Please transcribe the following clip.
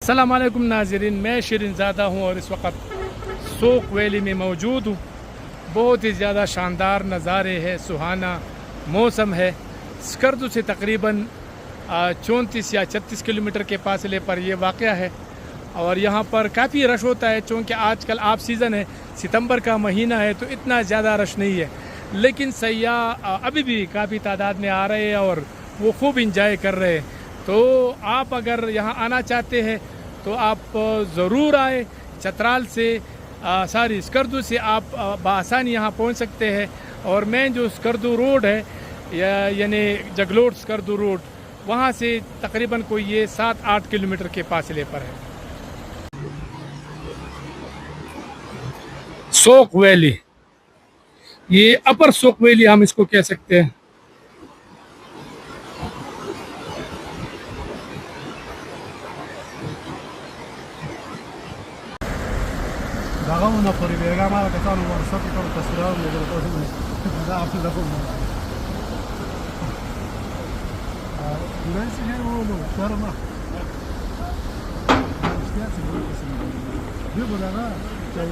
अस्सलाम वालेकुम नाज़रीन, मैं शिरीन ज़ादा हूँ और इस वक्त सोक वैली में मौजूद हूँ। बहुत ही ज़्यादा शानदार नज़ारे हैं, सुहाना मौसम है। स्कर्दू से तकरीबन 34 या 36 किलोमीटर के फासले पर यह वाक़या है और यहाँ पर काफ़ी रश होता है। चूँकि आजकल ऑफ सीज़न है, सितंबर का महीना है, तो इतना ज़्यादा रश नहीं है, लेकिन सयाह अभी भी काफ़ी तादाद में आ रहे हैं और वो खूब इंजॉय कर रहे हैं। तो आप अगर यहाँ आना चाहते हैं तो आप ज़रूर आए। चतराल से स्कर्दू से आप बआसानी यहाँ पहुँच सकते हैं और मेन जो स्कर्दू रोड है यानी जगलोट स्कर्दू रोड, वहाँ से तकरीबन कोई ये 7-8 किलोमीटर के फासले पर है। सोक वैली, ये अपर सोक वैली हम इसको कह सकते हैं। Hagamos por Ibergama, que estamos en workshop y todo estacionado, y que lo puedo hacer la forma. Burası ne oğlum? Sorma. İşte bir burada ya